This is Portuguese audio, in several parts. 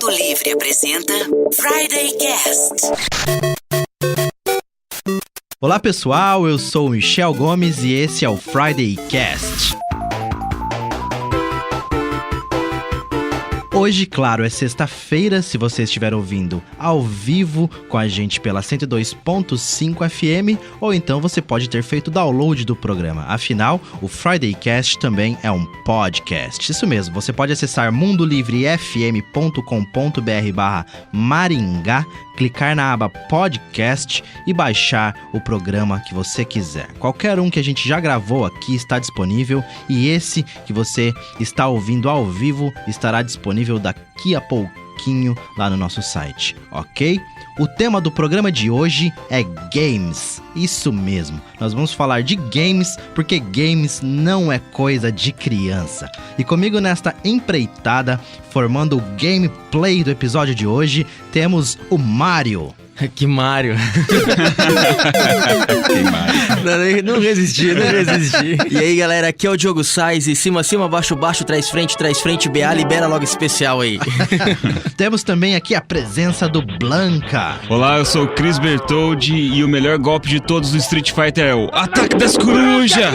Mundo Livre apresenta Friday Cast. Olá pessoal, eu sou o Michel Gomes e esse é o Friday Cast. Hoje, claro, é sexta-feira, se você estiver ouvindo ao vivo com a gente pela 102.5 FM, ou então você pode ter feito download do programa. Afinal, o Friday Cast também é um podcast. Isso mesmo, você pode acessar mundolivrefm.com.br/Maringá, clicar na aba podcast e baixar o programa que você quiser. Qualquer um que a gente já gravou aqui está disponível e esse que você está ouvindo ao vivo estará disponível daqui a pouquinho lá no nosso site, ok? O tema do programa de hoje é games. Isso mesmo, nós vamos falar de games porque games não é coisa de criança. E comigo nesta empreitada, formando o gameplay do episódio de hoje, temos o Mário. Que Mário. Não resisti. E aí, galera, aqui é o Diogo Sainz e cima, baixo, trás, frente, BA, libera logo especial aí. Temos também aqui a presença do Blanca. Olá, eu sou o Chris Bertoldi e o melhor golpe de todos do Street Fighter é o Ataque das Corujas.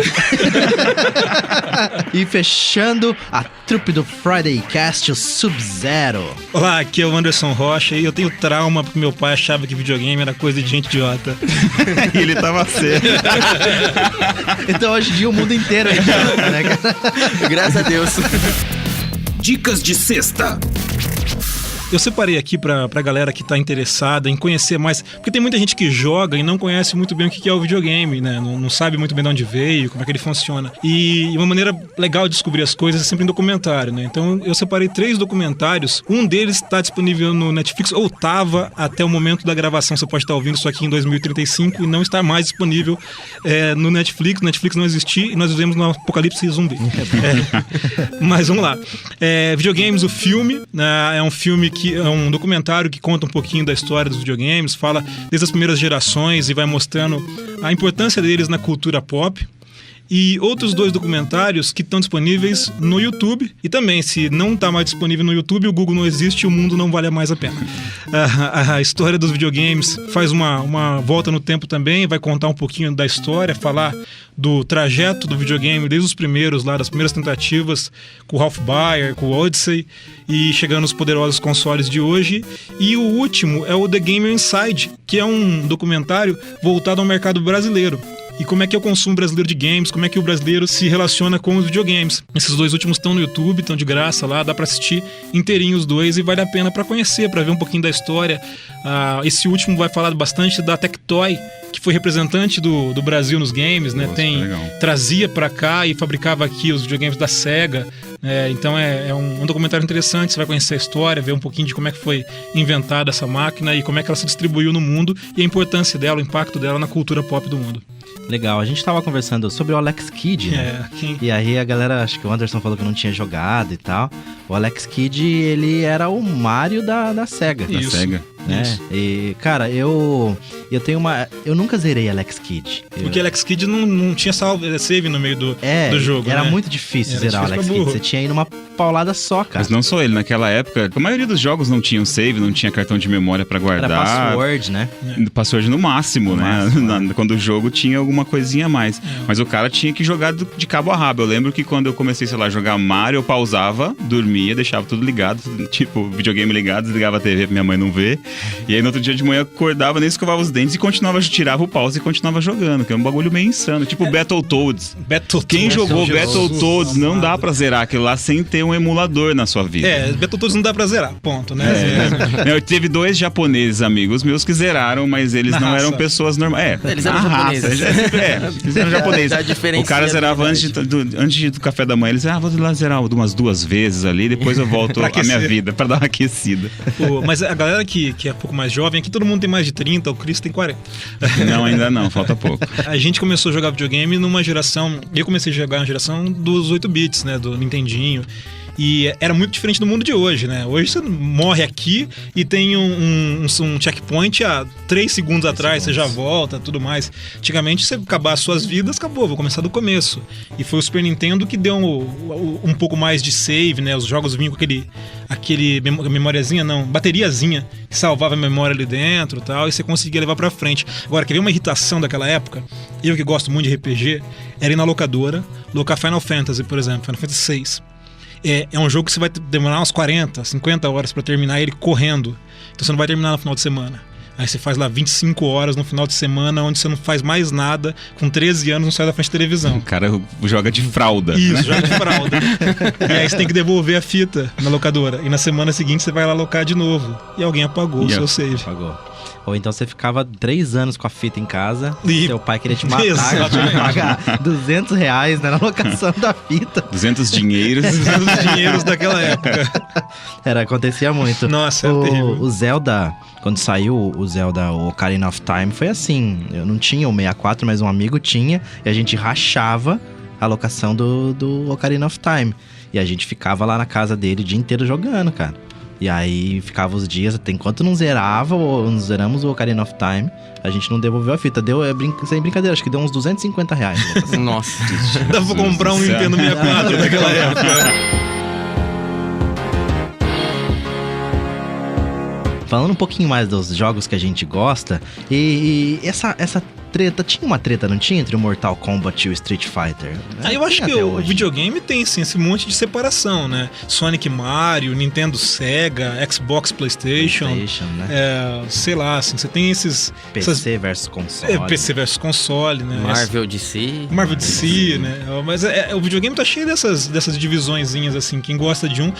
E fechando a trupe do Friday Cast, o Sub-Zero. Olá, aqui é o Anderson Rocha e eu tenho trauma porque meu pai achava que videogame era coisa de gente idiota. E ele tava certo. Então hoje em dia o mundo inteiro é idiota, né, cara? Graças a Deus. Dicas de sexta. Eu separei aqui pra galera que tá interessada em conhecer mais, porque tem muita gente que joga e não conhece muito bem o que é o videogame, né? Não sabe muito bem de onde veio, como é que ele funciona. E uma maneira legal de descobrir as coisas é sempre em documentário, né? Então eu separei 3 documentários. Um deles tá disponível no Netflix, ou tava até o momento da gravação. Você pode estar ouvindo isso aqui em 2035 e não está mais disponível no Netflix. O Netflix não existia e nós vivemos no apocalipse zumbi. Mas vamos lá. Videogames, o filme, né? É um filme que é um documentário que conta um pouquinho da história dos videogames, fala desde as primeiras gerações e vai mostrando a importância deles na cultura pop. E outros 2 documentários que estão disponíveis no YouTube. E também, se não está mais disponível no YouTube, o Google não existe e o mundo não vale mais a pena. A história dos videogames faz uma volta no tempo também, vai contar um pouquinho da história, falar do trajeto do videogame, desde os primeiros lá, das primeiras tentativas, com o Ralph Baer, com o Odyssey, e chegando nos poderosos consoles de hoje. E o último é o The Gamer Inside, que é um documentário voltado ao mercado brasileiro. E como é que é o consumo brasileiro de games, como é que o brasileiro se relaciona com os videogames. Esses 2 últimos estão no YouTube, estão de graça lá, dá pra assistir inteirinho os 2 e vale a pena pra conhecer, pra ver um pouquinho da história. Esse último vai falar bastante da Tectoy, que foi representante do Brasil nos games, né? Nossa, trazia pra cá e fabricava aqui os videogames da Sega. Então é um documentário interessante, você vai conhecer a história, ver um pouquinho de como é que foi inventada essa máquina e como é que ela se distribuiu no mundo e a importância dela, o impacto dela na cultura pop do mundo. Legal, a gente tava conversando sobre o Alex Kidd, né? E aí a galera, acho que o Anderson falou que não tinha jogado e tal. O Alex Kidd, ele era o Mario da Sega. Da Sega. Né? E, cara, eu nunca zerei Alex Kidd. Porque Alex Kidd não tinha save no meio do jogo, era né? muito difícil zerar o Alex Kidd. Você tinha ido numa paulada só, cara. Mas não só ele, naquela época, a maioria dos jogos não tinham save, não tinha cartão de memória pra guardar. Era password, né? Password no máximo, né? Quando o jogo tinha alguma coisinha a mais. Mas o cara tinha que jogar de cabo a rabo. Eu lembro que quando eu comecei, a jogar Mario, eu pausava, dormia, deixava tudo ligado, tipo, videogame ligado, desligava a TV pra minha mãe não ver. E aí no outro dia de manhã eu acordava, nem escovava os dentes e continuava, tirava o pause e continuava jogando, que é um bagulho meio insano, tipo Battletoads. Quem jogou Battletoads não dá pra zerar aquilo lá sem ter um emulador na sua vida. Battletoads não dá pra zerar, ponto, né? Eu teve 2 japoneses amigos meus que zeraram, mas eles não eram pessoas normais. Eles eram japoneses. Eles eram japoneses. O cara zerava antes do café da manhã, ele dizia, vou lá zerar umas 2 vezes ali, depois eu volto à minha vida, pra dar uma aquecida. Mas a galera que é um pouco mais jovem, aqui todo mundo tem mais de 30, o Chris tem 40. Não, ainda não, falta pouco. A gente começou a jogar videogame numa geração, eu comecei a jogar na geração dos 8 bits, né, do Nintendinho. E era muito diferente do mundo de hoje, né? Hoje você morre aqui e tem um checkpoint há 3 segundos atrás, você já volta, tudo mais. Antigamente, você acabar as suas vidas, acabou, vou começar do começo. E foi o Super Nintendo que deu um pouco mais de save, né? Os jogos vinham com aquele memóriazinha, não, bateriazinha, que salvava a memória ali dentro e tal, e você conseguia levar pra frente. Agora, queria uma irritação daquela época, eu que gosto muito de RPG, era ir na locadora, locar Final Fantasy, por exemplo, Final Fantasy VI. É um jogo que você vai demorar umas 40, 50 horas pra terminar ele correndo. Então você não vai terminar no final de semana. Aí você faz lá 25 horas no final de semana, onde você não faz mais nada, com 13 anos não sai da frente da televisão. O cara joga de fralda. Isso, né? joga de fralda. E aí você tem que devolver a fita na locadora. E na semana seguinte você vai lá alocar de novo. E alguém apagou o seu save. Apagou. Ou então você ficava 3 anos com a fita em casa E... seu pai queria te matar, Exatamente. tinha que pagar R$200, né, na locação da fita. 200 dinheiros. Os dinheiros daquela época. Acontecia muito. Nossa, era terrível. O Zelda, quando saiu o Zelda Ocarina of Time, foi assim. Eu não tinha o 64, mas um amigo tinha. E a gente rachava a locação do Ocarina of Time. E a gente ficava lá na casa dele o dia inteiro jogando, cara. E aí ficava os dias, até enquanto não zerava, ou não zeramos o Ocarina of Time, a gente não devolveu a fita. Deu, sem brincadeira, acho que deu uns R$250. Nossa. Dá pra comprar um Nintendo 64 naquela época. Falando um pouquinho mais dos jogos que a gente gosta, e essa treta, tinha uma treta, não tinha? Entre o Mortal Kombat e o Street Fighter? Eu acho que o videogame tem, sim, esse monte de separação, né? Sonic, Mario, Nintendo, Sega, Xbox, PlayStation, né? Sei lá, assim, você tem esses... PC versus console. PC versus console, né? Marvel DC. Marvel DC, né? Mas o videogame tá cheio dessas divisõezinhas, assim, quem gosta de um...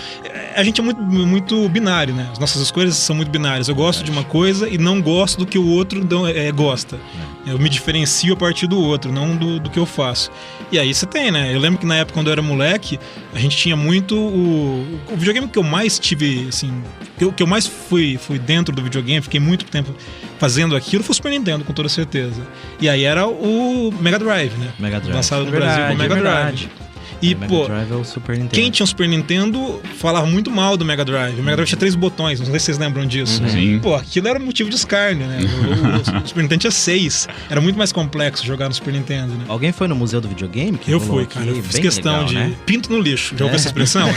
A gente é muito binário, né? As nossas escolhas são muito binárias. Eu gosto de uma coisa e não gosto do que o outro gosta. Eu me diferencio a partir do outro, não do que eu faço. E aí você tem, né? Eu lembro que na época, quando eu era moleque, a gente tinha muito o videogame que eu mais tive, assim... Que eu mais fui dentro do videogame, fiquei muito tempo fazendo aquilo, foi o Super Nintendo, com toda certeza. E aí era o Mega Drive, né? Mega Drive. Lançado no Brasil com o Mega Drive. E, Mega Drive é o Super Nintendo. Quem tinha um Super Nintendo falava muito mal do Mega Drive. O Mega Drive tinha 3 botões, não sei se vocês lembram disso. Sim. Pô, aquilo era motivo de escárnio, né? O Super Nintendo tinha 6. Era muito mais complexo jogar no Super Nintendo, né? Alguém foi no Museu do Videogame? Que eu fui, cara. Eu fiz questão legal, de... né? Pinto no lixo. Já ouviu essa expressão?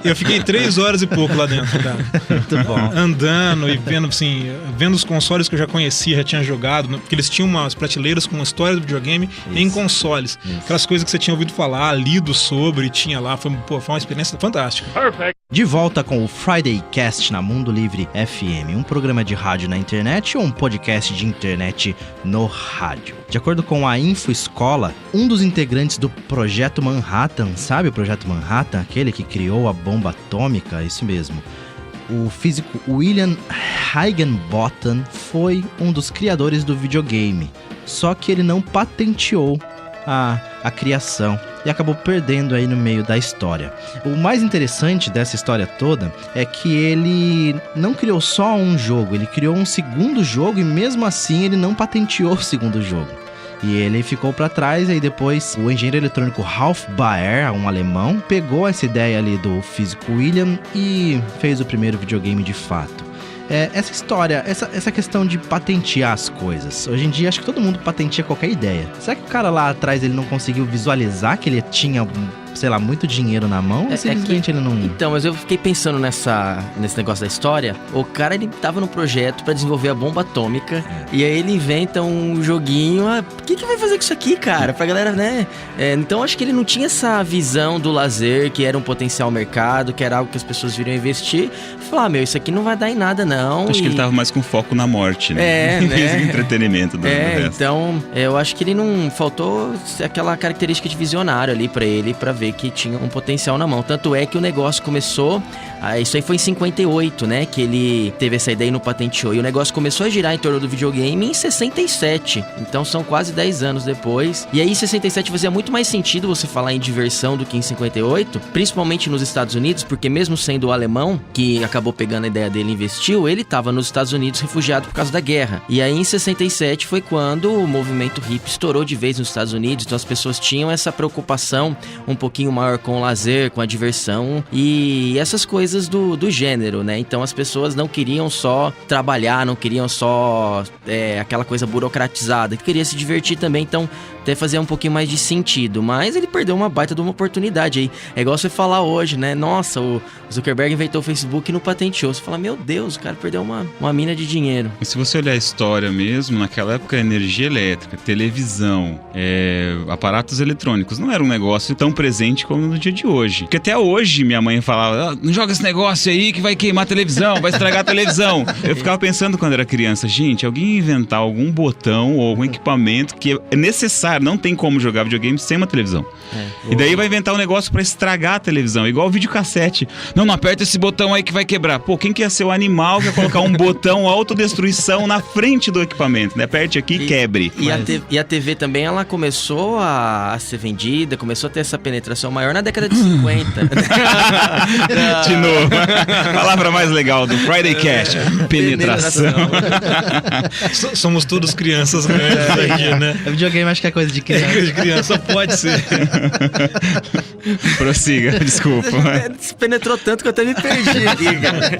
Eu fiquei 3 horas e pouco lá dentro, cara. Muito bom. Andando e vendo os consoles que eu já conhecia, já tinha jogado, porque eles tinham umas prateleiras com uma história do videogame em consoles. Aquelas coisas que você tinha ouvido falar, lido sobre, tinha lá. Foi uma experiência fantástica. De volta com o Friday Cast na Mundo Livre FM, um programa de rádio na internet ou um podcast de internet no rádio. De acordo com a Info Escola, um dos integrantes do Projeto Manhattan, sabe o Projeto Manhattan? Aquele que criou a bomba atômica, isso mesmo. O físico William Higginbotham foi um dos criadores do videogame, só que ele não patenteou a criação e acabou perdendo aí no meio da história. O mais interessante dessa história toda é que ele não criou só um jogo, ele criou um segundo jogo e mesmo assim ele não patenteou o segundo jogo. E ele ficou pra trás, aí depois o engenheiro eletrônico Ralph Baer, um alemão, pegou essa ideia ali do físico William e fez o primeiro videogame de fato. Essa história, essa questão de patentear as coisas. Hoje em dia, acho que todo mundo patenteia qualquer ideia. Será que o cara lá atrás ele não conseguiu visualizar que ele tinha, sei lá, muito dinheiro na mão? Ou simplesmente ele não... Então, mas eu fiquei pensando nesse negócio da história. O cara, ele tava no projeto pra desenvolver a bomba atômica. E aí ele inventa um joguinho. O que vai fazer com isso aqui, cara? Pra galera, né? Então, acho que ele não tinha essa visão do lazer, que era um potencial mercado, que era algo que as pessoas viriam investir. Falar, isso aqui não vai dar em nada, não. Acho que ele tava mais com foco na morte, né? né? Entretenimento do resto. Então, eu acho que ele não... Faltou aquela característica de visionário ali pra ele, pra ver que tinha um potencial na mão. Tanto é que o negócio começou... Isso aí foi em 58, né? Que ele teve essa ideia e não patenteou. E o negócio começou a girar em torno do videogame em 67. Então são quase 10 anos depois. E aí em 67 fazia muito mais sentido você falar em diversão do que em 58. Principalmente nos Estados Unidos, porque mesmo sendo o alemão, que acabou pegando a ideia dele e investiu, ele estava nos Estados Unidos refugiado por causa da guerra. E aí em 67 foi quando o movimento hippie estourou de vez nos Estados Unidos. Então as pessoas tinham essa preocupação um pouquinho pouquinho maior com o lazer, com a diversão e essas coisas do gênero, né? Então as pessoas não queriam só trabalhar, não queriam só aquela coisa burocratizada, queria se divertir também, então até fazer um pouquinho mais de sentido, mas ele perdeu uma baita de uma oportunidade aí. É igual você falar hoje, né? Nossa, o Zuckerberg inventou o Facebook e não patenteou. Você fala, meu Deus, o cara perdeu uma mina de dinheiro. E se você olhar a história mesmo, naquela época, energia elétrica, televisão, aparatos eletrônicos, não era um negócio tão presente como no dia de hoje. Porque até hoje minha mãe falava, não joga esse negócio aí que vai queimar a televisão, vai estragar a televisão. Eu ficava pensando quando era criança, gente, alguém inventar algum botão ou algum equipamento que é necessário, não tem como jogar videogame sem uma televisão. E daí vai inventar um negócio pra estragar a televisão, igual o videocassete. Não aperta esse botão aí que vai quebrar. Pô, quem que ia ser o animal que ia colocar um botão autodestruição na frente do equipamento, né? Aperte aqui e quebre. E a TV também, ela começou a ser vendida, começou a ter essa penetração maior na década de 50. De novo. Palavra mais legal do Friday Cast. Penetração. Somos todos crianças grandes aqui, né? Videogame acho que é coisa de criança. É coisa de criança, pode ser. Prossiga, desculpa. Penetrou tanto que eu até me perdi aqui, cara.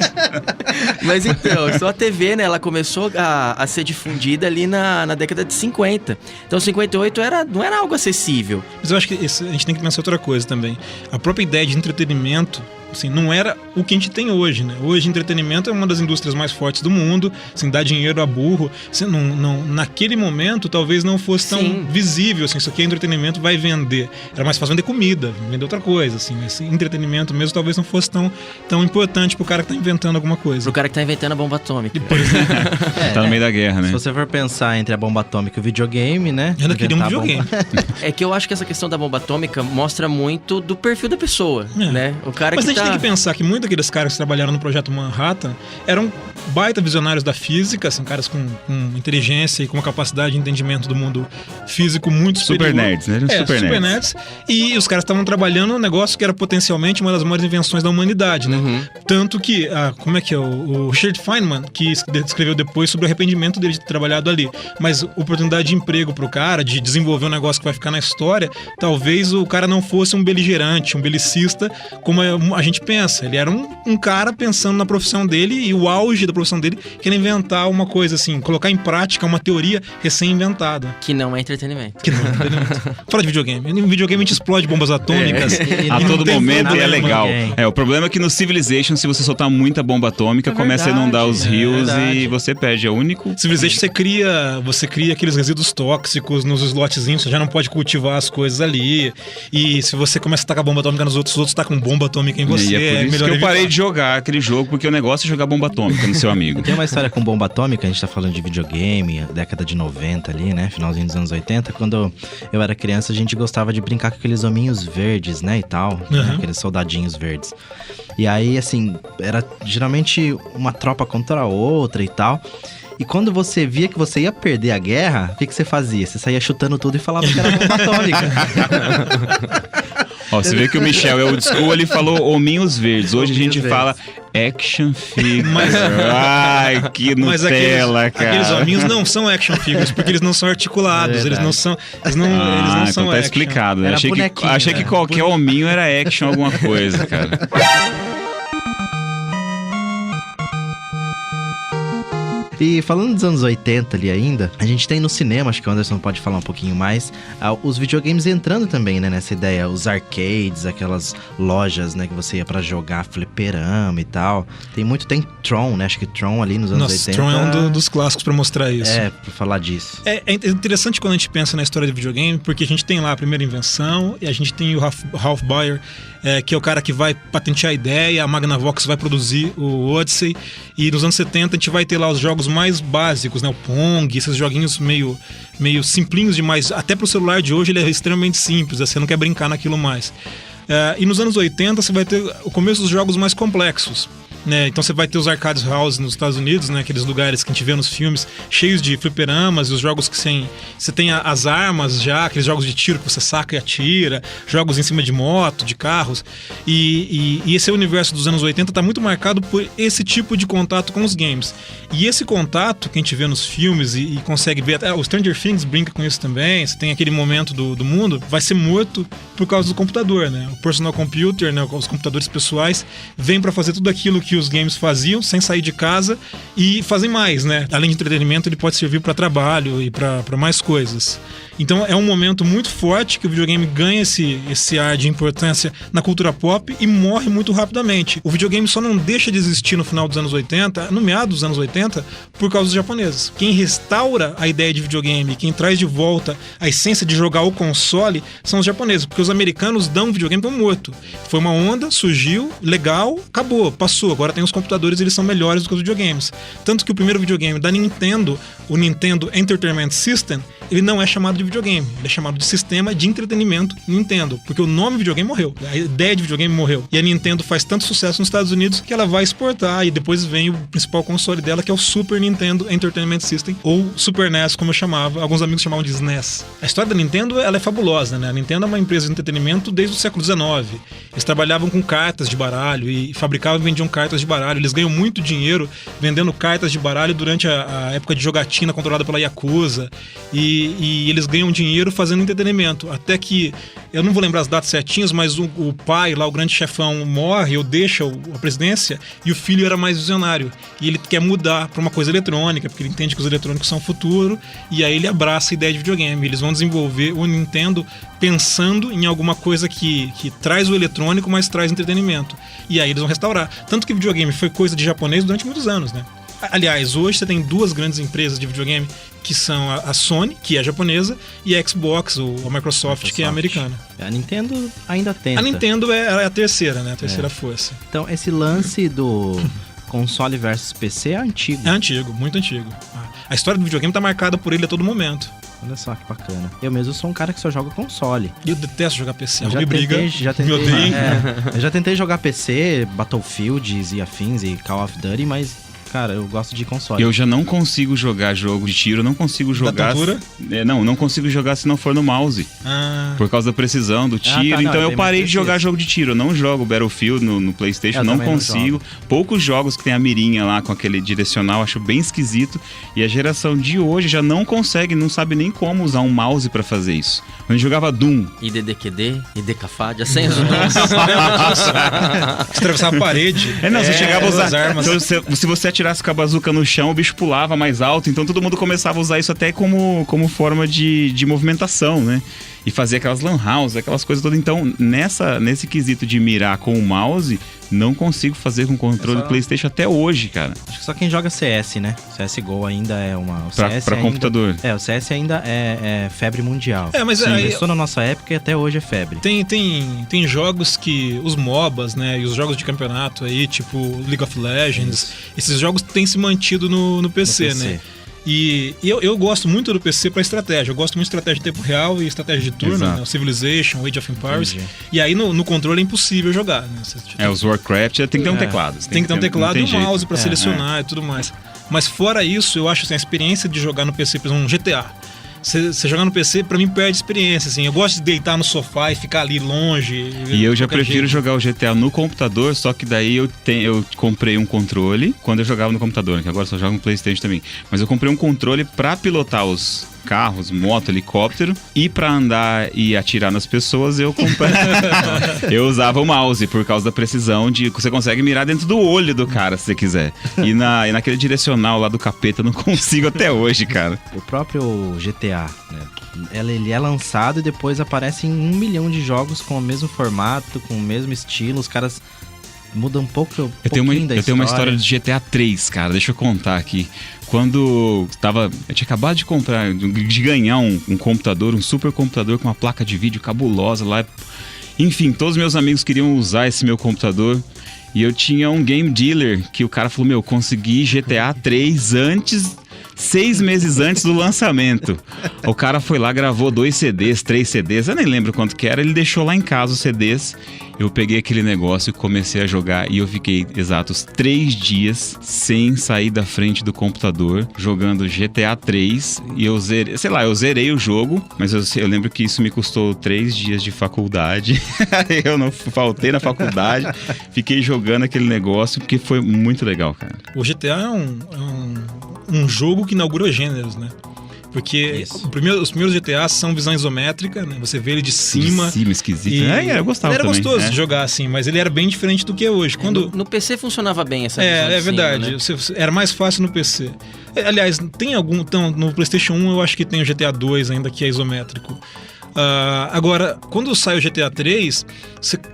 Mas então, só a TV, né? Ela começou a ser difundida ali na década de 50. Então 58 não era algo acessível. Mas eu acho que a gente tem que pensar outra coisa também. A própria ideia de entretenimento, assim, não era o que a gente tem hoje, né? Hoje, entretenimento é uma das indústrias mais fortes do mundo, assim, dá dinheiro a burro. Assim, naquele momento, talvez não fosse tão visível, assim, isso aqui é entretenimento, vai vender. Era mais fácil vender comida, vender outra coisa, assim. Esse entretenimento mesmo talvez não fosse tão importante pro cara que tá inventando alguma coisa. Pro cara que tá inventando a bomba atômica. Por exemplo. Tá no meio da guerra, né? Se você for pensar entre a bomba atômica e o videogame, né? Eu ainda queria um videogame. É que eu acho que essa questão da bomba atômica mostra muito do perfil da pessoa, né? O cara Mas que a gente tem que pensar que muitos daqueles caras que trabalharam no Projeto Manhattan eram baita visionários da física, assim, caras com inteligência e com uma capacidade de entendimento do mundo físico muito superior. Super nerds, né? Super nerds. E os caras estavam trabalhando num negócio que era potencialmente uma das maiores invenções da humanidade, né? Tanto que, o Richard Feynman, que escreveu depois sobre o arrependimento dele de ter trabalhado ali. Mas oportunidade de emprego pro cara, de desenvolver um negócio que vai ficar na história, talvez o cara não fosse um beligerante, um belicista, como a gente pensa. Ele era um cara pensando na profissão dele e o auge da profissão dele que era inventar uma coisa assim, colocar em prática uma teoria recém-inventada. Que não é entretenimento. Fala de videogame. Em videogame a gente explode bombas atômicas. A todo momento e é legal. O problema é que no Civilization, se você soltar muita bomba atômica, começa a inundar os rios e você perde. É o único. Civilization você cria aqueles resíduos tóxicos nos slotzinhos, você já não pode cultivar as coisas ali. E se você começa a tacar bomba atômica nos outros, os outros tacam bomba atômica em você. E é por isso que eu parei de jogar aquele jogo, porque o negócio é jogar bomba atômica no seu amigo. Tem uma história com bomba atômica, a gente tá falando de videogame, década de 90 ali, né? Finalzinho dos anos 80. Quando eu era criança, a gente gostava de brincar com aqueles hominhos verdes, né? E tal, né? Aqueles soldadinhos verdes. E aí, assim, era geralmente uma tropa contra a outra e tal. E quando você via que você ia perder a guerra, o que você fazia? Você saía chutando tudo e falava que era bomba atômica. Ó, você vê que o Michel é old school, ele falou hominhos verdes. Hoje a gente fala action figure. Ai, que Nutella, cara. Aqueles hominhos não são action figures, porque eles não são articulados. Eles não são então tá explicado. Né? Achei que qualquer hominho era action alguma coisa, cara. E falando dos anos 80 ali ainda, a gente tem no cinema, acho que o Anderson pode falar um pouquinho mais, os videogames entrando também, né, nessa ideia, os arcades, aquelas lojas, né, que você ia pra jogar fliperama e tal. Tem Tron, né, acho que Tron ali nos anos 80. Tron é um dos clássicos pra mostrar isso. Pra falar disso. É interessante quando a gente pensa na história do videogame, porque a gente tem lá a primeira invenção, e a gente tem o Ralph Baer, que é o cara que vai patentear a ideia, a Magnavox vai produzir o Odyssey, e nos anos 70 a gente vai ter lá os jogos mais básicos, né? O Pong, esses joguinhos meio simplinhos demais. Até pro celular de hoje ele é extremamente simples, você não quer brincar naquilo mais. E nos anos 80 você vai ter o começo dos jogos mais complexos. né? Então você vai ter os arcade houses nos Estados Unidos, né? Aqueles lugares que a gente vê nos filmes, cheios de fliperamas, e os jogos que você tem as armas já, aqueles jogos de tiro que você saca e atira, jogos em cima de moto, de carros. E esse universo dos anos 80 tá muito marcado por esse tipo de contato com os games. E esse contato que a gente vê nos filmes e consegue ver, até o Stranger Things brinca com isso também, você tem aquele momento do mundo, vai ser morto por causa do computador, né? O personal computer, né? Os computadores pessoais vêm para fazer tudo aquilo que os games faziam sem sair de casa e fazem mais, né? Além de entretenimento, ele pode servir para trabalho e para mais coisas. Então é um momento muito forte que o videogame ganha esse ar de importância na cultura pop e morre muito rapidamente. O videogame só não deixa de existir no final dos anos 80, no meado dos anos 80, por causa dos japoneses. Quem restaura a ideia de videogame, quem traz de volta a essência de jogar o console, são os japoneses, porque os americanos dão o videogame como morto. Foi uma onda, surgiu, legal, acabou, passou. Agora tem os computadores, eles são melhores do que os videogames. Tanto que o primeiro videogame da Nintendo, o Nintendo Entertainment System, ele não é chamado de videogame, ele é chamado de sistema de entretenimento Nintendo, porque o nome videogame morreu, a ideia de videogame morreu. E a Nintendo faz tanto sucesso nos Estados Unidos que ela vai exportar, e depois vem o principal console dela, que é o Super Nintendo Entertainment System, ou Super NES, como eu chamava, alguns amigos chamavam de SNES. A história da Nintendo, ela é fabulosa, né? A Nintendo é uma empresa de entretenimento desde o século XIX. Eles trabalhavam com cartas de baralho e fabricavam e vendiam cartas de baralho. Eles ganham muito dinheiro vendendo cartas de baralho durante a época de jogatina controlada pela Yakuza. E eles ganham dinheiro fazendo entretenimento. Até que, eu não vou lembrar as datas certinhas, mas o pai, lá o grande chefão, morre ou deixa a presidência, e o filho era mais visionário. E ele quer mudar para uma coisa eletrônica, porque ele entende que os eletrônicos são o futuro, e aí ele abraça a ideia de videogame. Eles vão desenvolver o Nintendo pensando em alguma coisa que traz o eletrônico, mas traz entretenimento. E aí eles vão restaurar. Tanto que videogame foi coisa de japonês durante muitos anos, né? Aliás, hoje você tem duas grandes empresas de videogame, que são a Sony, que é japonesa, e a Xbox, ou a Microsoft, que é americana. A Nintendo ainda tenta. A Nintendo é a terceira, né? A terceira força. Então, esse lance do console versus PC é antigo. É antigo, muito antigo. A história do videogame tá marcada por ele a todo momento. Olha só que bacana. Eu mesmo sou um cara que só joga console. Eu detesto jogar PC. Eu já tentei jogar PC, Battlefields e afins e Call of Duty, mas... Cara, eu gosto de console. Eu já não consigo jogar jogo de tiro, não consigo jogar... Não consigo jogar se não for no mouse. Por causa da precisão do tiro. Então eu parei de jogar jogo de tiro. Eu não jogo Battlefield no PlayStation, não consigo. Poucos jogos que tem a mirinha lá com aquele direcional, acho bem esquisito. E a geração de hoje já não consegue, não sabe nem como usar um mouse pra fazer isso. A gente jogava Doom. IDDQD, IDCAFAD, sem os nomes. Atravessar a parede. Você chegava a usar armas. Então, se você atirasse com a bazuca no chão, o bicho pulava mais alto, então todo mundo começava a usar isso até como forma de movimentação, né? E fazer aquelas lan house, aquelas coisas todas. Então, nesse quesito de mirar com o mouse, não consigo fazer com controle do PlayStation até hoje, cara. Acho que só quem joga CS, né? CSGO ainda é uma... Pra computador. O CS ainda é febre mundial. Mas começou na nossa época e até hoje é febre. Tem jogos que... Os MOBAs, né? E os jogos de campeonato aí, tipo League of Legends. Esses jogos têm se mantido no PC, né? E eu gosto muito do PC pra estratégia. Eu gosto muito de estratégia de tempo real e estratégia de turno, né? Civilization, Age of Empires. E aí no controle é impossível jogar, né? Os Warcraft tem que ter um teclado. Tem que ter um teclado e um mouse pra selecionar e tudo mais. Mas fora isso, eu acho assim, a experiência de jogar no PC, por exemplo, um GTA. Você jogar no PC, pra mim, perde experiência, assim. Eu gosto de deitar no sofá e ficar ali longe. E eu já prefiro jogar o GTA no computador, só que daí eu comprei um controle quando eu jogava no computador, que agora só jogo no PlayStation também. Mas eu comprei um controle pra pilotar os carros, moto, helicóptero, e pra andar e atirar nas pessoas eu eu usava o mouse por causa da precisão de você consegue mirar dentro do olho do cara se você quiser. E naquele direcional lá do capeta eu não consigo até hoje, cara. O próprio GTA, né? Ele é lançado e depois aparece em 1 milhão de jogos com o mesmo formato, com o mesmo estilo, os caras mudam um pouco. Eu tenho uma história de GTA 3, cara, deixa eu contar aqui. Quando eu tinha acabado de ganhar um computador, um super computador com uma placa de vídeo cabulosa lá. Enfim, todos meus amigos queriam usar esse meu computador. E eu tinha um game dealer que o cara falou, consegui GTA 3 antes 6 meses antes do lançamento. O cara foi lá, gravou 2 CDs, 3 CDs, eu nem lembro quanto que era, ele deixou lá em casa os CDs. Eu peguei aquele negócio e comecei a jogar e eu fiquei exatos 3 dias sem sair da frente do computador, jogando GTA 3 e eu zerei o jogo, mas eu lembro que isso me custou 3 dias de faculdade. Eu não faltei na faculdade, fiquei jogando aquele negócio porque foi muito legal, cara. O GTA é um jogo que inaugura gêneros, né? Porque os primeiros GTA são visão isométrica, né? Você vê ele de cima. De cima, esquisito. Eu gostava ele era também. Gostoso de jogar assim, mas ele era bem diferente do que é hoje. No PC funcionava bem essa visão de É verdade. cima, né? Era mais fácil no PC. Aliás, tem algum... Então, no PlayStation 1 eu acho que tem o GTA 2 ainda que é isométrico. Agora, quando sai o GTA 3,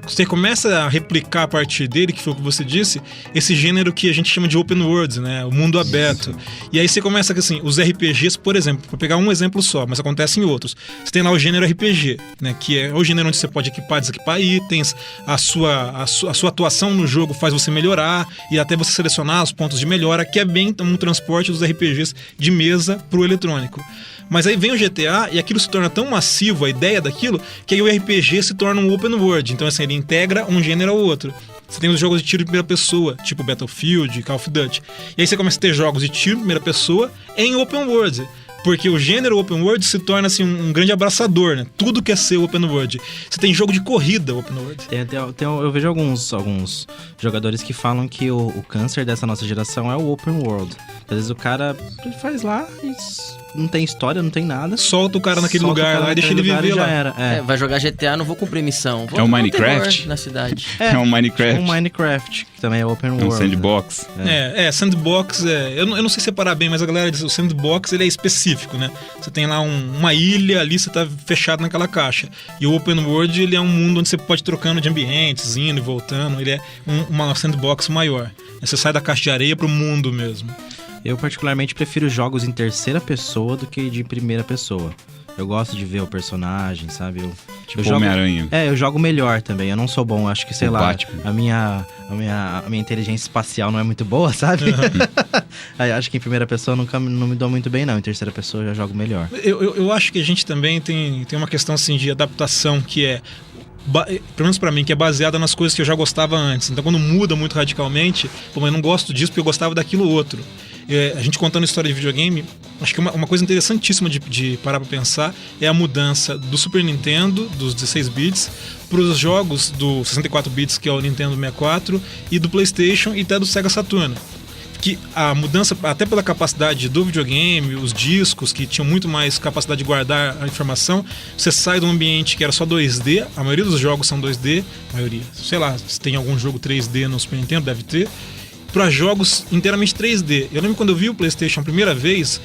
você começa a replicar a partir dele, que foi o que você disse, esse gênero que a gente chama de open world, né? O mundo aberto. E aí você começa assim, os RPGs, por exemplo, vou pegar um exemplo só, mas acontece em outros. Você tem lá o gênero RPG, né? Que é o gênero onde você pode desequipar itens, a sua atuação no jogo faz você melhorar e até você selecionar os pontos de melhora, que é bem um transporte dos RPGs de mesa pro eletrônico. Mas aí vem o GTA e aquilo se torna tão massivo, a ideia daquilo, que aí o RPG se torna um open world. Então assim, ele integra um gênero ao outro. Você tem os jogos de tiro em primeira pessoa, tipo Battlefield, Call of Duty. E aí você começa a ter jogos de tiro em primeira pessoa em open world. Porque o gênero open world se torna assim, um grande abraçador, né? Tudo quer ser open world. Você tem jogo de corrida open world. Eu vejo alguns jogadores que falam que o câncer dessa nossa geração é o open world. Às vezes o cara ele faz lá e não tem história, não tem nada. Solta o cara naquele lugar lá e deixa ele viver lá. Era. Vai jogar GTA, não vou cumprir missão. É o Minecraft? Na cidade. É um Minecraft. Um Minecraft, que também é open world. É um sandbox. Sandbox eu não sei separar bem, mas a galera diz o sandbox ele é específico, né? Você tem lá uma ilha, ali você tá fechado naquela caixa. E o open world ele é um mundo onde você pode ir trocando de ambientes, indo e voltando. Ele é uma sandbox maior. Você sai da caixa de areia pro mundo mesmo. Eu particularmente prefiro jogos em terceira pessoa do que de primeira pessoa. Eu gosto de ver o personagem, sabe? Tipo Homem-Aranha. Eu jogo melhor também. Eu não sou bom, acho que, sei lá, Batman. a minha inteligência espacial não é muito boa, sabe? Aí acho que em primeira pessoa não me dou muito bem, não. Em terceira pessoa eu já jogo melhor. Eu acho que a gente também tem uma questão assim de adaptação que é... pelo menos pra mim, que é baseada nas coisas que eu já gostava antes. Então quando muda muito radicalmente, eu não gosto disso porque eu gostava daquilo outro. A gente contando história de videogame, acho que uma coisa interessantíssima de parar pra pensar é a mudança do Super Nintendo, dos 16 bits, pros jogos do 64 bits, que é o Nintendo 64, e do PlayStation e até do Sega Saturn. Que a mudança, até pela capacidade do videogame, os discos que tinham muito mais capacidade de guardar a informação, você sai de um ambiente que era só 2D, a maioria dos jogos são 2D, sei lá, se tem algum jogo 3D no Super Nintendo, deve ter, para jogos inteiramente 3D. Eu lembro quando eu vi o PlayStation a primeira vez,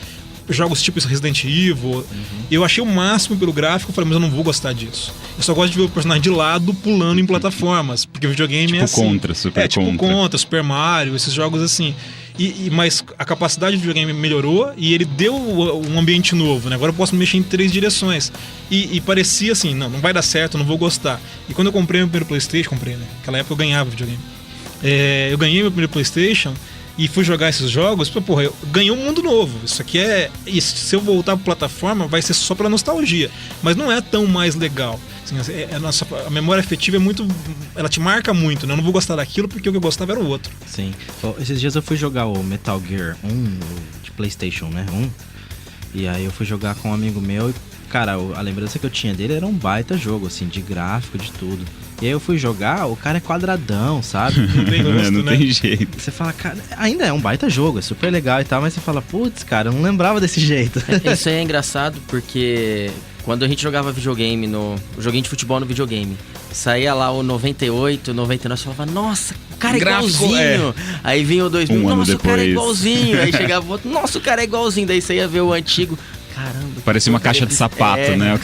jogos tipo Resident Evil, eu achei o máximo pelo gráfico, falei, mas eu não vou gostar disso. Eu só gosto de ver o personagem de lado pulando em plataformas, porque o videogame tipo é assim. Tipo Contra, Super Mario, esses jogos assim. Mas a capacidade do videogame melhorou e ele deu um ambiente novo, né? Agora eu posso mexer em 3 direções. E parecia assim, não vai dar certo, não vou gostar. E quando eu comprei meu primeiro PlayStation, né? Naquela época eu ganhava videogame. Eu ganhei meu primeiro PlayStation e fui jogar esses jogos, eu ganhei um mundo novo. Isso aqui se eu voltar pra plataforma, vai ser só pra nostalgia. Mas não é tão mais legal. Assim, a memória afetiva é muito... Ela te marca muito, né? Eu não vou gostar daquilo porque o que eu gostava era o outro. Sim. Esses dias eu fui jogar o Metal Gear 1 de PlayStation, né? 1. E aí eu fui jogar com um amigo meu e, cara, a lembrança que eu tinha dele era um baita jogo, assim, de gráfico, de tudo. E aí eu fui jogar, o cara é quadradão, sabe? Não tem jeito. Você fala, cara, ainda é um baita jogo, é super legal e tal, mas você fala, putz, cara, eu não lembrava desse jeito. Isso aí é engraçado porque quando a gente jogava videogame, joguinho de futebol no videogame, saía lá o 98, 99, você falava, nossa, o cara é igualzinho. Aí vinha o 2000, nossa, o cara é igualzinho. Aí chegava o outro, nossa, o cara é igualzinho. Daí você ia ver o antigo, caramba. Parecia uma caixa de sapato, né?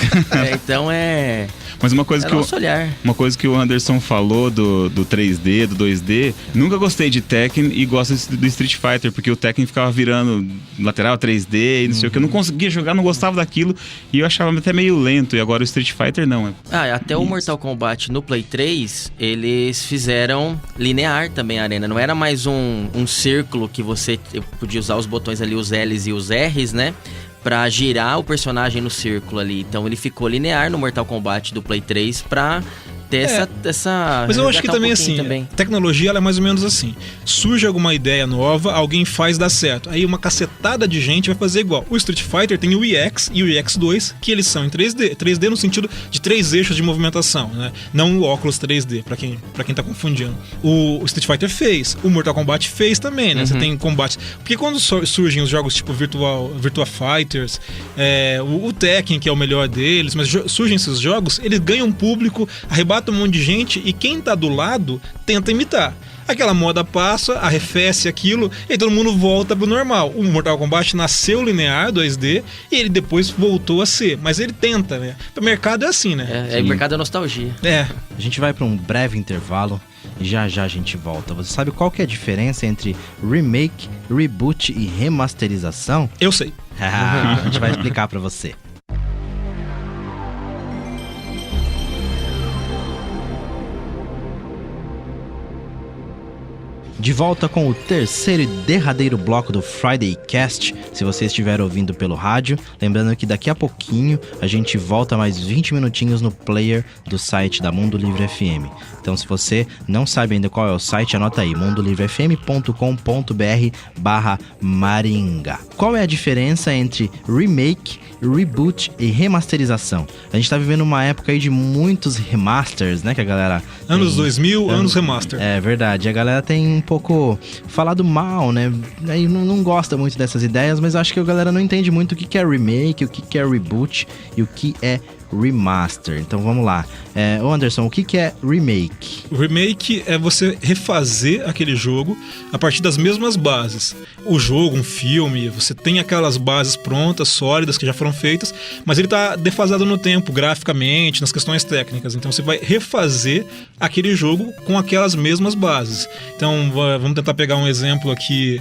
Então é... Mas uma coisa, nosso olhar. uma coisa que o Anderson falou do 3D, do 2D, nunca gostei de Tekken e gosto do Street Fighter, porque o Tekken ficava virando lateral 3D e não sei o que. Eu não conseguia jogar, não gostava daquilo e eu achava até meio lento. E agora o Street Fighter não. Até o Mortal Kombat no Play 3, eles fizeram linear também a arena. Não era mais um círculo que você podia usar os botões ali, os L's e os R's, né? Pra girar o personagem no círculo ali. Então ele ficou linear no Mortal Kombat do Play 3 pra ter essa... Mas eu acho que também assim, tecnologia ela é mais ou menos assim. Surge alguma ideia nova, alguém faz dar certo. Aí uma cacetada de gente vai fazer igual. O Street Fighter tem o EX e o EX2, que eles são em 3D. 3D no sentido de 3 eixos de movimentação, né? Não o óculos 3D, pra quem tá confundindo. O Street Fighter fez, o Mortal Kombat fez também, né? Você tem combates... Porque quando surgem os jogos tipo Virtua Fighters, o Tekken, que é o melhor deles, mas surgem esses jogos, eles ganham público, arrebata um monte de gente e quem tá do lado tenta imitar. Aquela moda passa, arrefece aquilo e todo mundo volta pro normal. O Mortal Kombat nasceu linear, 2D, e ele depois voltou a ser. Mas ele tenta, né? O mercado é assim, né? O mercado é nostalgia. A gente vai para um breve intervalo e já a gente volta. Você sabe qual que é a diferença entre remake, reboot e remasterização? Eu sei. A gente vai explicar para você. De volta com o terceiro e derradeiro bloco do Friday Cast, se você estiver ouvindo pelo rádio. Lembrando que daqui a pouquinho a gente volta mais 20 minutinhos no player do site da Mundo Livre FM. Então se você não sabe ainda qual é o site, anota aí, mundolivrefm.com.br/Maringá. Qual é a diferença entre remake, reboot e remasterização? A gente tá vivendo uma época aí de muitos remasters, né, que a galera... Anos 2000, anos remaster. É verdade, a galera tem um pouco falado mal, né? Aí não gosta muito dessas ideias, mas acho que a galera não entende muito o que é remake, o que é reboot e o que é remaster. Então vamos lá. Anderson, o que é remake? O remake é você refazer aquele jogo a partir das mesmas bases. O jogo, um filme, você tem aquelas bases prontas, sólidas, que já foram feitas, mas ele está defasado no tempo, graficamente, nas questões técnicas. Então você vai refazer aquele jogo com aquelas mesmas bases. Então vamos tentar pegar um exemplo aqui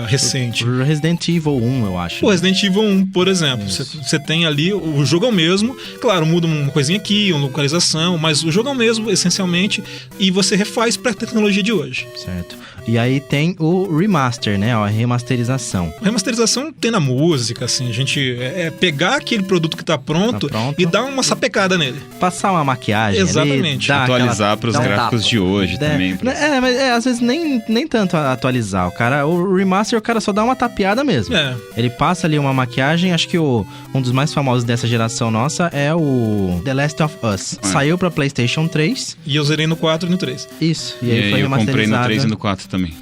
recente. Resident Evil 1, eu acho. O Resident Evil 1, por exemplo. Você tem ali, o jogo é o mesmo, claro, muda uma coisinha aqui, uma localização, mas o jogo é o mesmo, essencialmente, e você refaz para a tecnologia de hoje. Certo. E aí tem o remaster, né? A remasterização. A remasterização tem na música, assim, a gente pegar aquele produto que tá pronto e dar uma sapecada nele. Passar uma maquiagem. Exatamente. Ali, atualizar para os gráficos de hoje também. Mas às vezes nem tanto atualizar. O remaster, o cara só dá uma tapeada mesmo. Ele passa ali uma maquiagem, acho que um dos mais famosos dessa geração nossa é o The Last of Us. Saiu pra PlayStation 3. E eu zerei no 4 e no 3. Isso. E aí foi remasterizado. Eu comprei no 3 e no 4 também.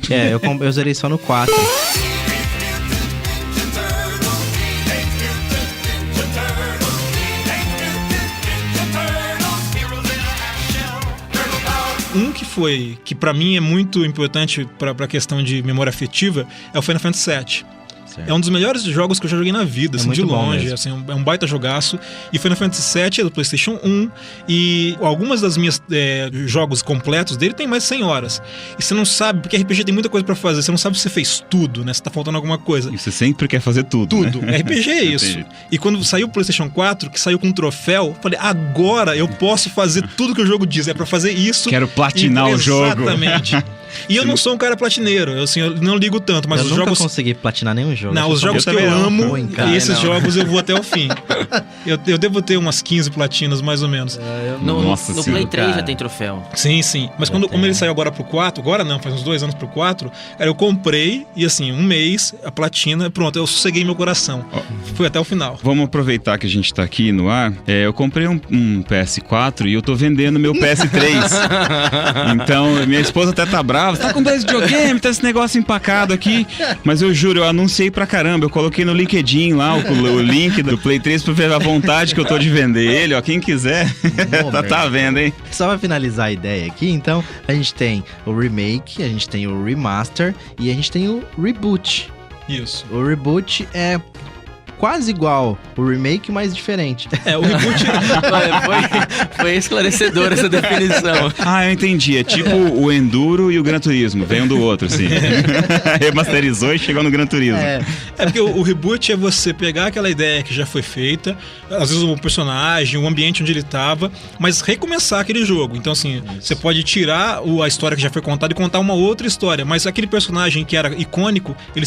Eu zerei só no 4. Que pra mim é muito importante pra questão de memória afetiva é o Final Fantasy VII. Certo. É um dos melhores jogos que eu já joguei na vida, assim, de longe, assim, é um baita jogaço. E Final Fantasy VII é do PlayStation 1 e algumas das minhas jogos completos dele tem mais de 100 horas. E você não sabe, porque RPG tem muita coisa pra fazer, você não sabe se você fez tudo, né? Se tá faltando alguma coisa. E você sempre quer fazer tudo. Tudo. Né? RPG é isso. E quando saiu o PlayStation 4, que saiu com um troféu, falei, agora eu posso fazer tudo que o jogo diz. É pra fazer isso. Quero platinar o jogo. Exatamente. E eu não sou um cara platineiro, eu não ligo tanto, mas eu os nunca jogos... consegui platinar nenhum jogo. Não, os jogos que eu amo, esses jogos eu vou até o fim. Eu devo ter umas 15 platinas, mais ou menos. No Play 3 já tem troféu. Sim. Mas como ele saiu agora pro 4, agora não, faz uns 2 anos pro 4, cara, eu comprei e assim, um mês, a platina, pronto, eu sosseguei meu coração. Fui até o final. Vamos aproveitar que a gente tá aqui no ar. Eu comprei um PS4 e eu tô vendendo meu PS3. Então, minha esposa até tá brava. Você tá com 2 videogames, tá esse negócio empacado aqui. Mas eu juro, eu anunciei pra caramba. Eu coloquei no LinkedIn lá o link do Play 3 pra ver a vontade que eu tô de vender ele. Ó, quem quiser, tá vendo, hein? Só pra finalizar a ideia aqui, então, a gente tem o remake, a gente tem o remaster e a gente tem o reboot. Isso. O reboot é quase igual o remake, mas diferente. O reboot... Foi esclarecedora essa definição. Eu entendi. É tipo o Enduro e o Gran Turismo. Vem um do outro, assim. Remasterizou e chegou no Gran Turismo. Porque o reboot é você pegar aquela ideia que já foi feita, às vezes o personagem, o ambiente onde ele estava, mas recomeçar aquele jogo. Então, assim, você pode tirar a história que já foi contada e contar uma outra história, mas aquele personagem que era icônico, ele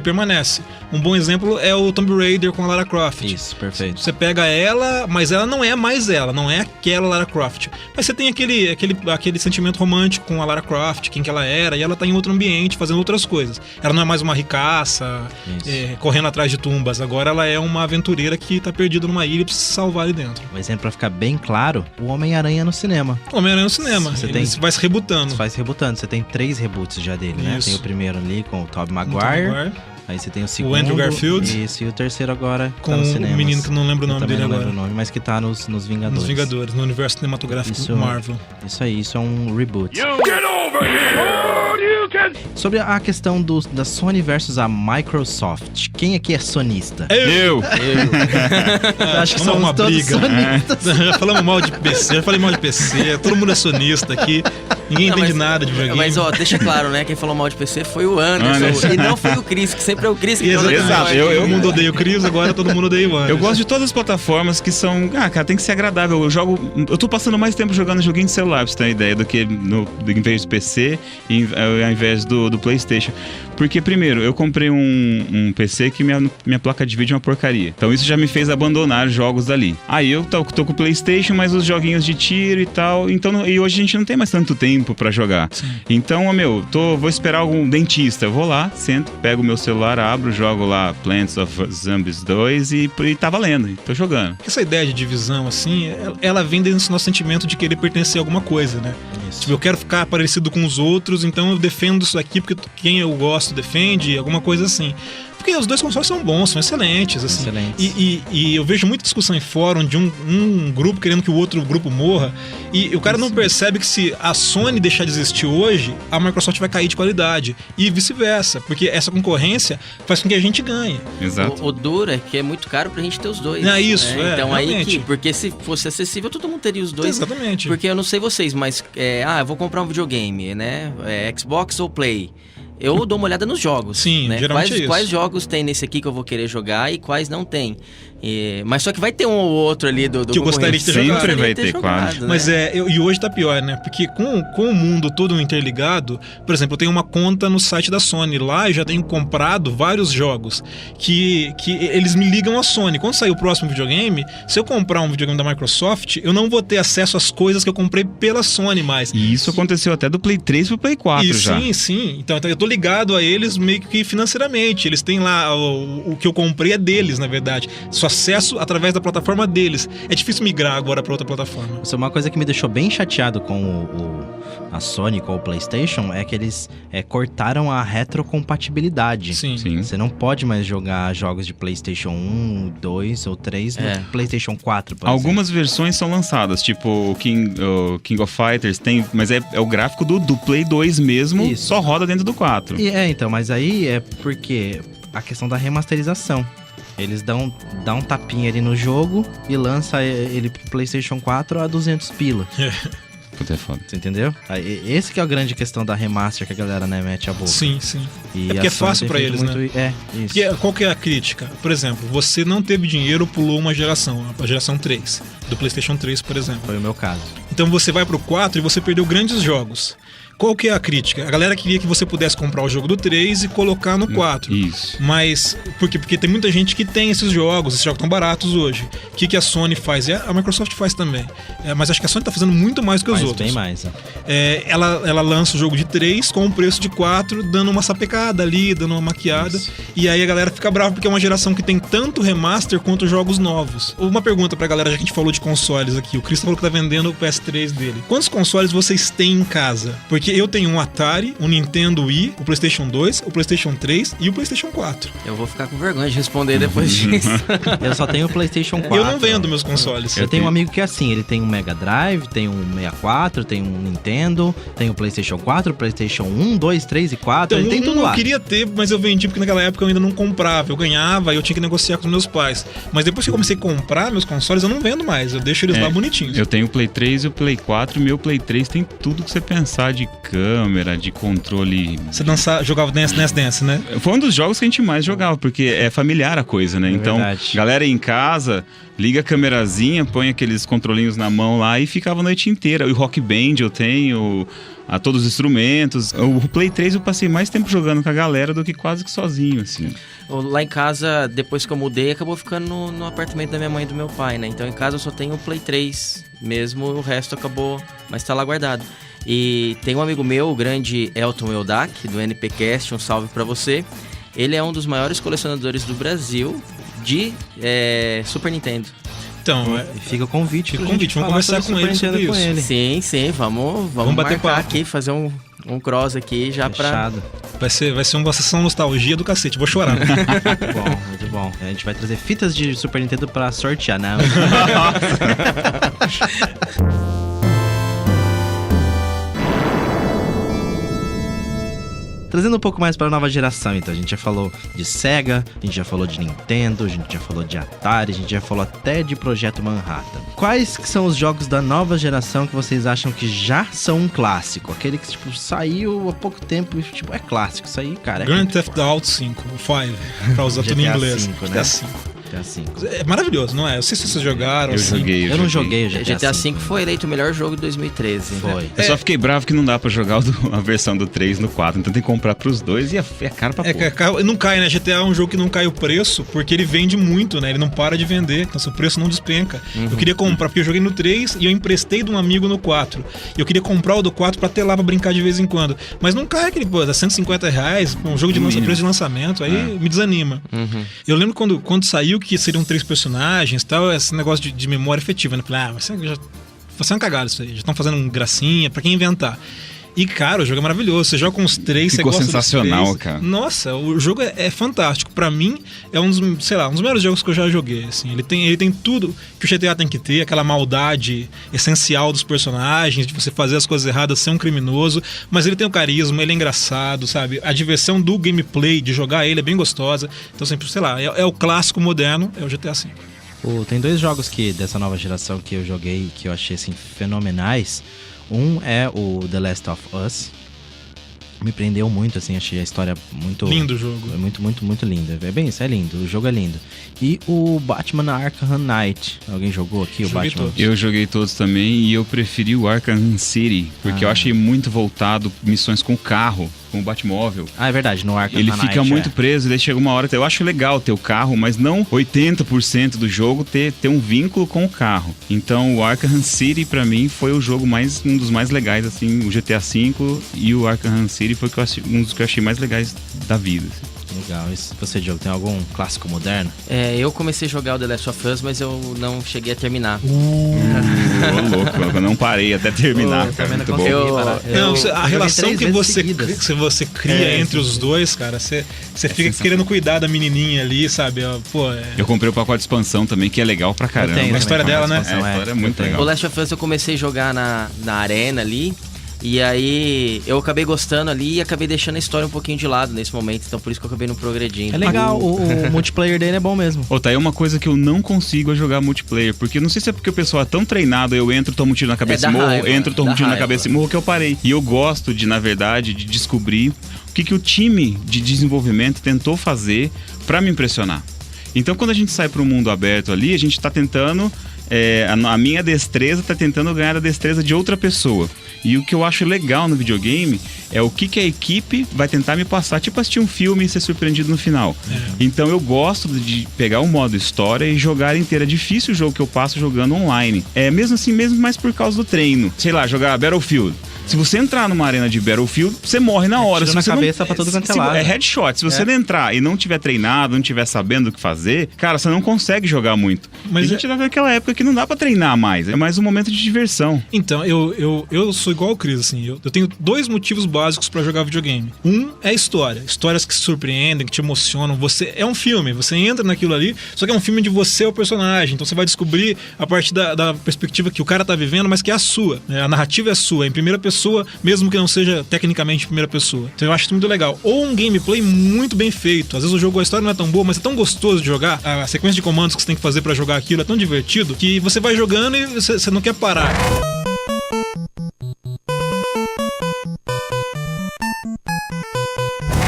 permanece. Um bom exemplo é o Tomb Raider com a Lara Croft. Isso, perfeito. Você pega ela, mas ela não é mais ela, não é aquela Lara Croft. Mas você tem aquele sentimento romântico com a Lara Croft, quem que ela era, e ela tá em outro ambiente, fazendo outras coisas. Ela não é mais uma ricaça, correndo atrás de tumbas. Agora ela é uma aventureira que tá perdida numa ilha e precisa se salvar ali dentro. Um exemplo pra ficar bem claro, o Homem-Aranha no cinema. O Homem-Aranha no cinema. Ele vai se rebutando. Você tem 3 reboots já dele, né? Tem o primeiro ali com o Tobey Maguire. Aí você tem o segundo. O Andrew Garfield. Isso, e o terceiro agora com tá no cinema. O menino que não lembro o nome dele agora. Não lembro o nome, mas que tá nos Vingadores. Nos Vingadores, no universo cinematográfico Marvel. Isso aí, isso é um reboot. You get over here! You can... Sobre a questão da Sony versus a Microsoft, quem aqui é sonista? Eu Acho que Vamos somos uma todos briga. sonistas. Já falamos mal de PC, já falei mal de PC, todo mundo é sonista aqui. Ninguém entende nada de videogame. Mas, deixa claro, né? Quem falou mal de PC foi o Anderson. E não foi o Chris, que sempre é o Chris que Exato. Todo mundo odeia o Chris, agora todo mundo odeia o Anderson. Eu gosto de todas as plataformas que são... cara, tem que ser agradável. Eu tô passando mais tempo jogando joguinho de celular, pra você ter uma ideia, do que em vez de PC e ao invés do PlayStation. Porque, primeiro, eu comprei um PC que minha placa de vídeo é uma porcaria. Então isso já me fez abandonar jogos dali. Aí eu tô com o PlayStation, mas os joguinhos de tiro e tal. Então, e hoje a gente não tem mais tanto tempo pra jogar. Sim. Então, vou esperar algum dentista. Eu vou lá, sento, pego o meu celular, abro, jogo lá Plants of Zombies 2 e tá valendo. Tô jogando. Essa ideia de divisão, assim, ela vem desse nosso sentimento de querer pertencer a alguma coisa, né? Isso. Tipo, eu quero ficar parecido com os outros, então eu defendo isso aqui porque quem eu gosto defende, alguma coisa assim. Porque os dois consoles são bons, são excelentes, assim. Excelentes. E eu vejo muita discussão em fórum de um grupo querendo que o outro grupo morra. E o cara não percebe que se a Sony deixar de existir hoje, a Microsoft vai cair de qualidade. E vice-versa. Porque essa concorrência faz com que a gente ganhe. Exato. O duro é que é muito caro pra gente ter os dois. É isso, Então realmente. porque se fosse acessível, todo mundo teria os dois. Exatamente. Porque eu não sei vocês, mas eu vou comprar um videogame, né? Xbox ou Play. Eu dou uma olhada nos jogos. Sim, né? geralmente é isso. Quais jogos tem nesse aqui que eu vou querer jogar e quais não tem. Mas só que vai ter um ou outro ali do que eu gostaria de ter jogado. Sempre vai ter, claro. Né? Mas e hoje tá pior, né? Porque com o mundo todo interligado, por exemplo, eu tenho uma conta no site da Sony. Lá eu já tenho comprado vários jogos que eles me ligam à Sony. Quando sair o próximo videogame, se eu comprar um videogame da Microsoft, eu não vou ter acesso às coisas que eu comprei pela Sony mais. E isso aconteceu até do Play 3 pro Play 4 já. Sim. Então eu tô ligado a eles meio que financeiramente. Eles têm lá o que eu comprei é deles, na verdade. Só acesso através da plataforma deles. É difícil migrar agora para outra plataforma. Isso é uma coisa que me deixou bem chateado com a Sony, com o PlayStation, é que eles cortaram a retrocompatibilidade. Sim. Você não pode mais jogar jogos de PlayStation 1, 2 ou 3 no PlayStation 4, por Algumas versões são lançadas, tipo o King of Fighters tem, mas é o gráfico do Play 2 mesmo, Isso. só roda dentro do 4. Então, mas aí é porque a questão da remasterização. Eles dão um tapinha ali no jogo e lança ele pro PlayStation 4 a 200 pila. Puta, é foda. Você entendeu? Esse que é a grande questão da remaster que a galera, né, mete a boca. Sim. E porque a é Sony fácil tem pra feito eles, muito... né? Isso. Porque, qual que é a crítica? Por exemplo, você não teve dinheiro, pulou uma geração, a geração 3, do PlayStation 3, por exemplo. Foi o meu caso. Então você vai pro 4 e você perdeu grandes jogos. Qual que é a crítica? A galera queria que você pudesse comprar o jogo do 3 e colocar no 4. Isso. Mas, por quê? Porque tem muita gente que tem esses jogos estão baratos hoje. O que a Sony faz? A Microsoft faz também. Mas acho que a Sony tá fazendo muito mais que os outros. Bem mais. Ela lança o jogo de 3 com o preço de 4, dando uma sapecada ali, dando uma maquiada. Isso. E aí a galera fica brava porque é uma geração que tem tanto remaster quanto jogos novos. Uma pergunta pra galera, já que a gente falou de consoles aqui. O Chris falou que tá vendendo o PS3 dele. Quantos consoles vocês têm em casa? Porque Porque eu tenho um Atari, um Nintendo Wii, o PlayStation 2, o PlayStation 3 e o PlayStation 4. Eu vou ficar com vergonha de responder depois disso. Eu só tenho o PlayStation 4. Eu não vendo meus consoles. Eu tenho um amigo que é assim, ele tem um Mega Drive, tem um 64, tem um Nintendo, tem o PlayStation 4, PlayStation 1, 2, 3 e 4, ele tem tudo lá. Eu queria ter, mas eu vendi porque naquela época eu ainda não comprava. Eu ganhava e eu tinha que negociar com os meus pais. Mas depois que eu comecei a comprar meus consoles, eu não vendo mais. Eu deixo eles lá bonitinhos. Eu tenho o Play 3 e o Play 4, e meu Play 3 tem tudo que você pensar de câmera, de controle. Você jogava Dance, né? Foi um dos jogos que a gente mais jogava, porque é familiar a coisa, né? Então, verdade. galera em casa, liga a câmerazinha, põe aqueles controlinhos na mão lá e ficava a noite inteira. O Rock Band eu tenho, a todos os instrumentos. O Play 3 eu passei mais tempo jogando com a galera do que quase que sozinho, assim. Lá em casa, depois que eu mudei, acabou ficando no apartamento da minha mãe e do meu pai, né? Então em casa eu só tenho o Play 3 mesmo, o resto acabou, mas tá lá guardado. E tem um amigo meu, o grande Elton Eudak, do NPcast, um salve pra você. Ele é um dos maiores colecionadores do Brasil de Super Nintendo. Então, fica o convite. Vamos conversar com ele sobre isso. Sim, vamos bater marcar papo aqui, fazer um cross aqui já Fechado. Vai ser uma sessão nostalgia do cacete, vou chorar. Muito bom. A gente vai trazer fitas de Super Nintendo pra sortear, né? Trazendo um pouco mais para a nova geração, então. A gente já falou de Sega, a gente já falou de Nintendo, a gente já falou de Atari, a gente já falou até de Projeto Manhattan. Quais que são os jogos da nova geração que vocês acham que já são um clássico? Aquele que, tipo, saiu há pouco tempo e, tipo, é clássico. Isso aí, cara, Grand Theft Auto 5, o 5, pra usar tudo em inglês. 5, né? GTA 5. GTA V. É maravilhoso, não é? Eu sei se vocês jogaram. Eu assim. joguei. Eu não joguei o GTA V foi eleito o melhor jogo de 2013. Foi. Eu só fiquei bravo que não dá pra jogar a versão do 3 no 4, então tem que comprar pros dois e é caro pra porra. Não cai, né? GTA é um jogo que não cai o preço porque ele vende muito, né? Ele não para de vender, então seu preço não despenca. Eu queria comprar, porque eu joguei no 3 e eu emprestei de um amigo no 4. E eu queria comprar o do 4 pra ter lá pra brincar de vez em quando. Mas não cai aquele, pô, dá R$150, um jogo de preço de lançamento, aí me desanima. Eu lembro quando saiu que seriam 3 personagens e tal, esse negócio de memória efetiva, né? Vai ser uma cagada isso aí. Já estão fazendo gracinha pra quem inventar. E, cara, o jogo é maravilhoso. Você joga com os 3, você gosta sensacional, dos 3. cara. Nossa, o jogo é fantástico. Pra mim, é um dos, sei lá, um dos melhores jogos que eu já joguei, assim. Ele tem tudo que o GTA tem que ter, aquela maldade essencial dos personagens, de você fazer as coisas erradas, ser um criminoso, mas ele tem o carisma, ele é engraçado, sabe? A diversão do gameplay, de jogar ele, é bem gostosa. Então, sempre, sei lá, é o clássico moderno, é o GTA V. Tem 2 jogos dessa nova geração que eu joguei que eu achei, assim, fenomenais. Um é o The Last of Us. Me prendeu muito, assim, achei a história muito... Lindo o jogo. Muito linda. É bem isso, é lindo, o jogo é lindo. E o Batman Arkham Knight. Alguém jogou aqui Joguei Batman? todos. Eu joguei todos também e eu preferi o Arkham City, porque eu achei muito voltado missões com carro, com o Batmóvel. Ah, é verdade, no Arkham Ele Knight, fica muito preso, e daí chega uma hora... Eu acho legal ter o carro, mas não 80% do jogo ter um vínculo com o carro. Então o Arkham City, pra mim, foi o jogo um dos mais legais, assim, o GTA V e o Arkham City foi um dos que eu achei mais legais da vida, assim. Legal. E você, Diogo, tem algum clássico moderno? Eu comecei a jogar o The Last of Us, mas eu não cheguei a terminar. Ô, louco, eu não parei até terminar, cara. Muito bom. A relação que você cria entre os dois, cara, você fica querendo cuidar da menininha ali, sabe? Eu comprei o pacote de expansão também, que é legal pra caramba. A história dela, né? A história é muito legal. O Last of Us eu comecei a jogar na arena ali. E aí eu acabei gostando ali e acabei deixando a história um pouquinho de lado nesse momento. Então por isso que eu acabei não progredindo. É legal, o multiplayer dele é bom mesmo. Tá aí uma coisa que eu não consigo jogar multiplayer. Porque não sei se é porque o pessoal é tão treinado, eu entro, tomo um tiro na cabeça e morro, tomo um tiro na cabeça e morro, que eu parei. E eu gosto de, na verdade, de descobrir o que o time de desenvolvimento tentou fazer pra me impressionar. Então quando a gente sai pro mundo aberto ali, a gente tá tentando... a minha destreza tá tentando ganhar a destreza de outra pessoa. E o que eu acho legal no videogame é o que a equipe vai tentar me passar. Tipo assistir um filme e ser surpreendido no final. Então eu gosto de pegar o modo história e jogar inteiro. É difícil o jogo que eu passo jogando online. Mesmo assim, mesmo mais por causa do treino. Sei lá, jogar Battlefield. Se você entrar numa arena de Battlefield, você morre na hora. Tiro na cabeça pra todo quanto é lado. É headshot. Se você não entrar e não tiver treinado, não tiver sabendo o que fazer, cara, você não consegue jogar muito. Mas a gente tá naquela época que não dá pra treinar mais. É mais um momento de diversão. Então, eu sou igual o Chris, assim. Eu tenho 2 motivos básicos pra jogar videogame. Um é a história. Histórias que se surpreendem, que te emocionam. É um filme, você entra naquilo ali, só que é um filme de você é o personagem. Então você vai descobrir a partir da perspectiva que o cara tá vivendo, mas que é a sua, né? A narrativa é sua, é em primeira pessoa, mesmo que não seja tecnicamente em primeira pessoa. Então eu acho isso muito legal. Ou um gameplay muito bem feito. Às vezes o jogo, a história não é tão boa, mas é tão gostoso de jogar. A sequência de comandos que você tem que fazer pra jogar aquilo é tão divertido que você vai jogando e você não quer parar.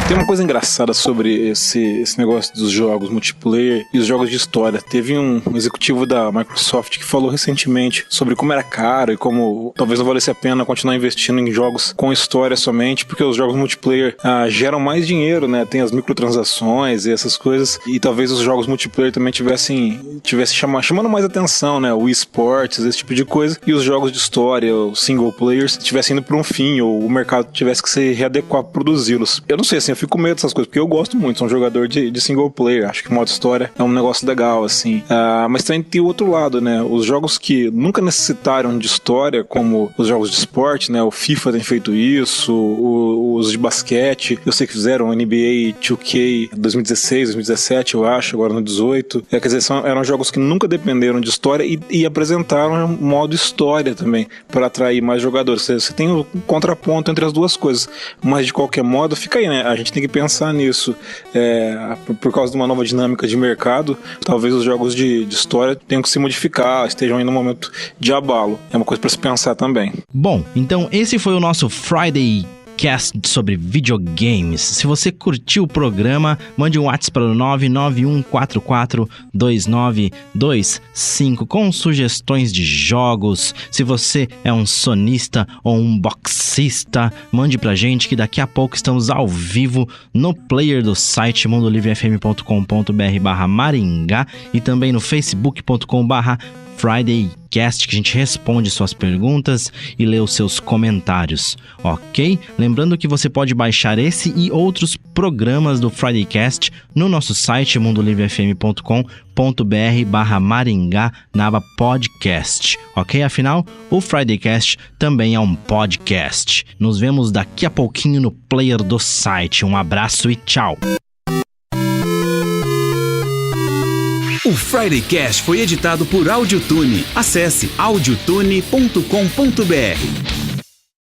Tem uma coisa engraçada sobre esse negócio dos jogos multiplayer e os jogos de história. Teve um executivo da Microsoft que falou recentemente sobre como era caro e como talvez não valesse a pena continuar investindo em jogos com história somente, porque os jogos multiplayer geram mais dinheiro, né? Tem as microtransações e essas coisas, e talvez os jogos multiplayer também tivesse chamando mais atenção, né? O esportes, esse tipo de coisa, e os jogos de história, os single players, estivessem indo para um fim, ou o mercado tivesse que se readequar para produzi-los. Eu não sei, assim, eu fico com medo dessas coisas, porque eu gosto muito, sou um jogador de single player, acho que modo história é um negócio legal, assim. Mas também tem o outro lado, né? Os jogos que nunca necessitaram de história, como os jogos de esporte, né? O FIFA tem feito isso, os de basquete, eu sei que fizeram o NBA 2K 2016, 2017, eu acho, agora no 18. Quer dizer, eram jogos que nunca dependeram de história e apresentaram um modo história também, para atrair mais jogadores. Você tem um contraponto entre as duas coisas, mas de qualquer modo, fica aí, né? A gente tem que pensar nisso. Por causa de uma nova dinâmica de mercado, talvez os jogos de história tenham que se modificar, estejam aí no momento de abalo. É uma coisa para se pensar também. Bom, então esse foi o nosso Friday Cast sobre videogames. Se você curtiu o programa, mande um WhatsApp para o 991442925 com sugestões de jogos. Se você é um sonista ou um boxista, mande pra gente que daqui a pouco estamos ao vivo no player do site mundolivrefm.com.br/Maringá e também no facebook.com/FridayCast, que a gente responde suas perguntas e lê os seus comentários, ok? Lembrando que você pode baixar esse e outros programas do FridayCast no nosso site mundolivrefm.com.br/Maringá na aba podcast, ok? Afinal, o FridayCast também é um podcast. Nos vemos daqui a pouquinho no player do site. Um abraço e tchau! O Friday Cast foi editado por Audiotune. Acesse audiotune.com.br.